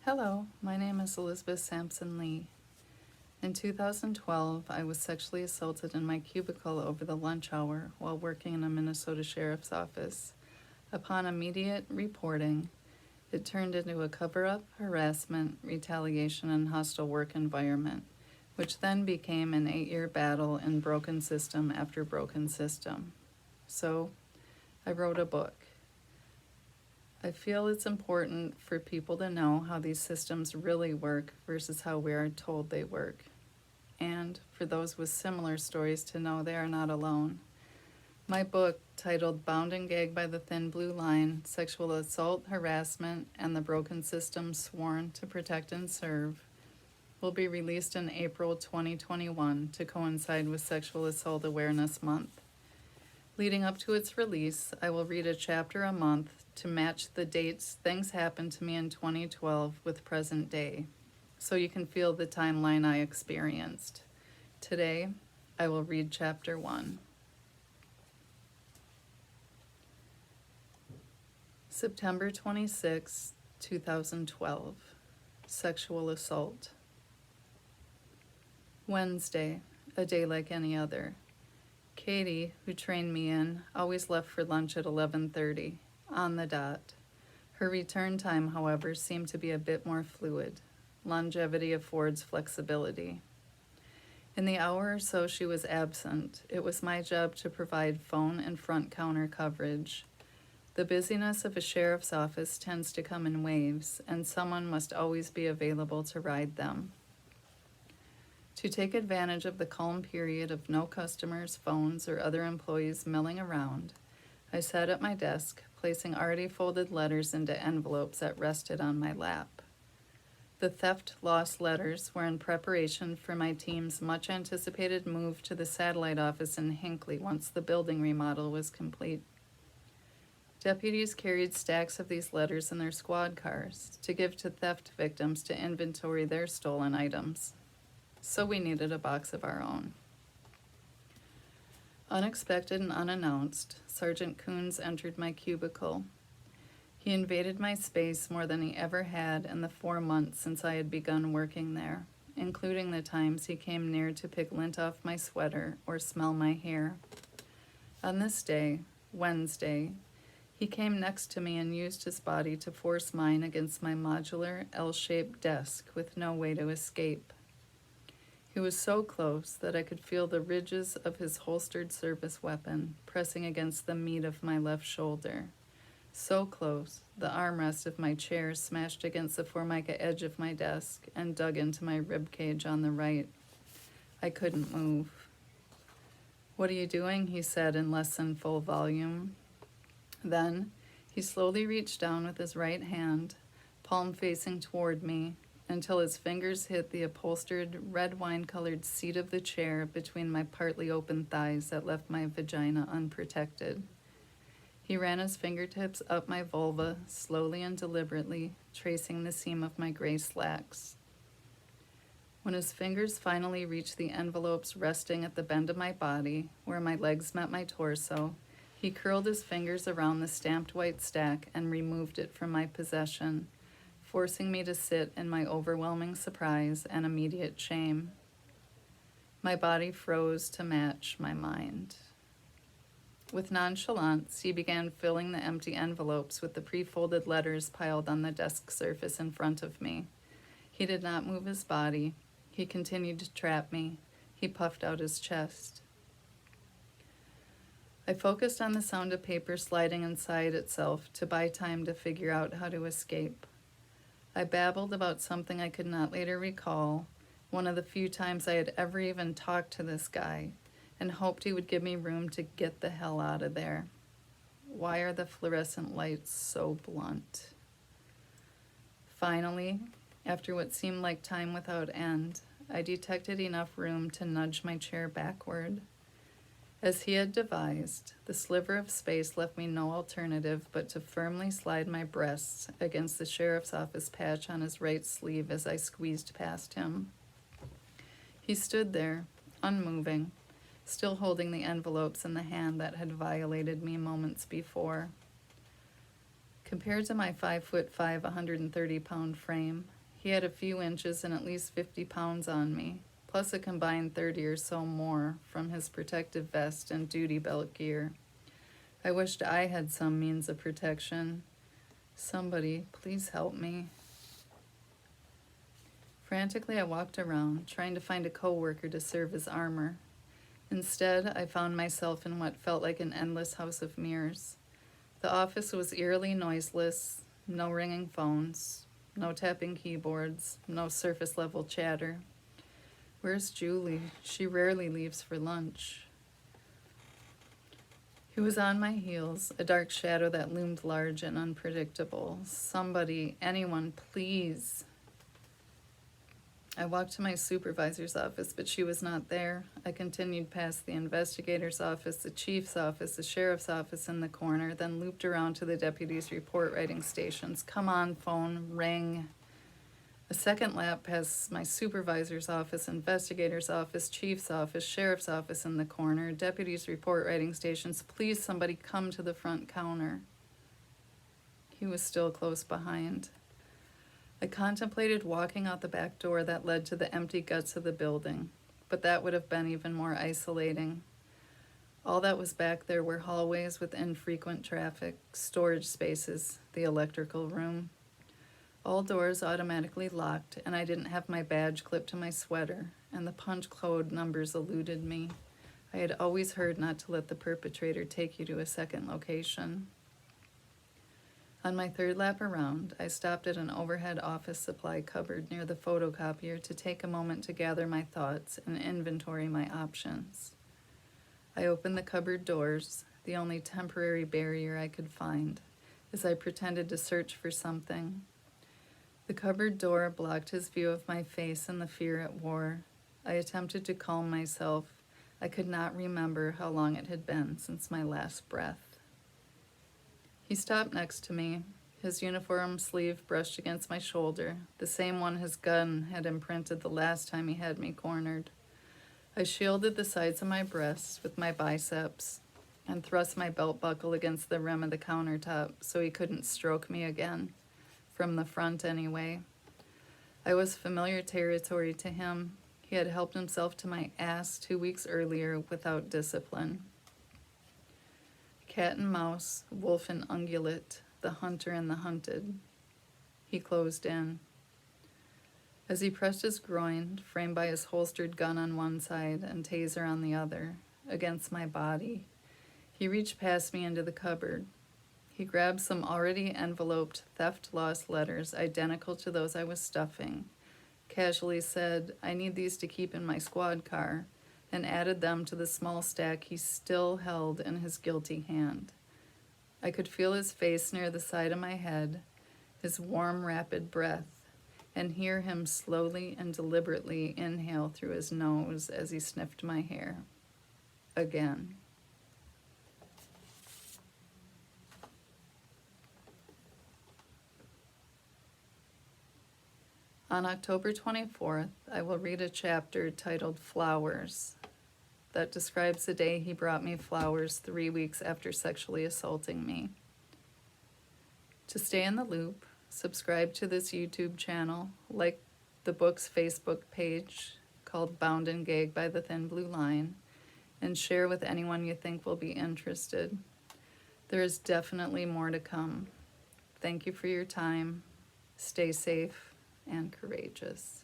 Hello, my name is Elizabeth Sampson Lee. In 2012, I was sexually assaulted in my cubicle over the lunch hour while working in a Minnesota sheriff's office. Upon immediate reporting, it turned into a cover-up, harassment, retaliation, and hostile work environment, which then became an 8-year battle in broken system after broken system. So, I wrote a book. I feel it's important for people to know how these systems really work versus how we are told they work. And for those with similar stories to know they are not alone. My book, titled Bound and Gagged by the Thin Blue Line, Sexual Assault, Harassment, and the Broken System Sworn to Protect and Serve, will be released in April 2021 to coincide with Sexual Assault Awareness Month. Leading up to its release, I will read a chapter a month to match the dates things happened to me in 2012 with present day, so you can feel the timeline I experienced. Today, I will read chapter 1. September 26, 2012. Sexual assault. Wednesday, a day like any other. Katie, who trained me in, always left for lunch at 11:30, on the dot. Her return time, however, seemed to be a bit more fluid. Longevity affords flexibility. In the hour or so she was absent, it was my job to provide phone and front counter coverage. The busyness of a sheriff's office tends to come in waves, and someone must always be available to ride them. To take advantage of the calm period of no customers, phones, or other employees milling around, I sat at my desk, placing already folded letters into envelopes that rested on my lap. The theft-loss letters were in preparation for my team's much-anticipated move to the satellite office in Hinckley once the building remodel was complete. Deputies carried stacks of these letters in their squad cars to give to theft victims to inventory their stolen items. So we needed a box of our own. Unexpected and unannounced, Sergeant Kunz entered my cubicle. He invaded my space more than he ever had in the 4 months since I had begun working there, including the times he came near to pick lint off my sweater or smell my hair. On this day, Wednesday, he came next to me and used his body to force mine against my modular L-shaped desk with no way to escape. He was so close that I could feel the ridges of his holstered service weapon pressing against the meat of my left shoulder. So close, the armrest of my chair smashed against the formica edge of my desk and dug into my rib cage on the right. I couldn't move. "What are you doing?" he said in less than full volume. Then, he slowly reached down with his right hand, palm facing toward me, until his fingers hit the upholstered, red wine-colored seat of the chair between my partly open thighs that left my vagina unprotected. He ran his fingertips up my vulva, slowly and deliberately, tracing the seam of my gray slacks. When his fingers finally reached the envelopes resting at the bend of my body, where my legs met my torso, he curled his fingers around the stamped white stack and removed it from my possession, forcing me to sit in my overwhelming surprise and immediate shame. My body froze to match my mind. With nonchalance, he began filling the empty envelopes with the pre-folded letters piled on the desk surface in front of me. He did not move his body. He continued to trap me. He puffed out his chest. I focused on the sound of paper sliding inside itself to buy time to figure out how to escape. I babbled about something I could not later recall, one of the few times I had ever even talked to this guy, and hoped he would give me room to get the hell out of there. Why are the fluorescent lights so blunt? Finally, after what seemed like time without end, I detected enough room to nudge my chair backward. As he had devised, the sliver of space left me no alternative but to firmly slide my breasts against the sheriff's office patch on his right sleeve as I squeezed past him. He stood there, unmoving, still holding the envelopes in the hand that had violated me moments before. Compared to my 5'5", 130-pound frame, he had a few inches and at least 50 pounds on me, plus a combined 30 or so more from his protective vest and duty belt gear. I wished I had some means of protection. Somebody, please help me. Frantically, I walked around, trying to find a coworker to serve as armor. Instead, I found myself in what felt like an endless house of mirrors. The office was eerily noiseless, no ringing phones, no tapping keyboards, no surface-level chatter. Where's Julie? She rarely leaves for lunch. He was on my heels, a dark shadow that loomed large and unpredictable. Somebody, anyone, please. I walked to my supervisor's office, but she was not there. I continued past the investigator's office, the chief's office, the sheriff's office in the corner, then looped around to the deputy's report writing stations. Come on, phone, ring. A second lap past my supervisor's office, investigator's office, chief's office, sheriff's office in the corner, deputy's report writing stations. Please, somebody come to the front counter. He was still close behind. I contemplated walking out the back door that led to the empty guts of the building, but that would have been even more isolating. All that was back there were hallways with infrequent traffic, storage spaces, the electrical room. All doors automatically locked, and I didn't have my badge clipped to my sweater, and the punch code numbers eluded me. I had always heard not to let the perpetrator take you to a second location. On my third lap around, I stopped at an overhead office supply cupboard near the photocopier to take a moment to gather my thoughts and inventory my options. I opened the cupboard doors, the only temporary barrier I could find, as I pretended to search for something. The cupboard door blocked his view of my face and the fear it wore. I attempted to calm myself. I could not remember how long it had been since my last breath. He stopped next to me, his uniform sleeve brushed against my shoulder, the same one his gun had imprinted the last time he had me cornered. I shielded the sides of my breasts with my biceps and thrust my belt buckle against the rim of the countertop so he couldn't stroke me again. From the front anyway. I was familiar territory to him. He had helped himself to my ass 2 weeks earlier without discipline. Cat and mouse, wolf and ungulate, the hunter and the hunted. He closed in. As he pressed his groin, framed by his holstered gun on one side and taser on the other, against my body, he reached past me into the cupboard. He grabbed some already enveloped theft-loss letters identical to those I was stuffing, casually said, "I need these to keep in my squad car," and added them to the small stack he still held in his guilty hand. I could feel his face near the side of my head, his warm, rapid breath, and hear him slowly and deliberately inhale through his nose as he sniffed my hair. Again. On October 24th, I will read a chapter titled Flowers that describes the day he brought me flowers 3 weeks after sexually assaulting me. To stay in the loop, subscribe to this YouTube channel, like the book's Facebook page called Bound and Gagged by the Thin Blue Line, and share with anyone you think will be interested. There is definitely more to come. Thank you for your time. Stay safe and courageous.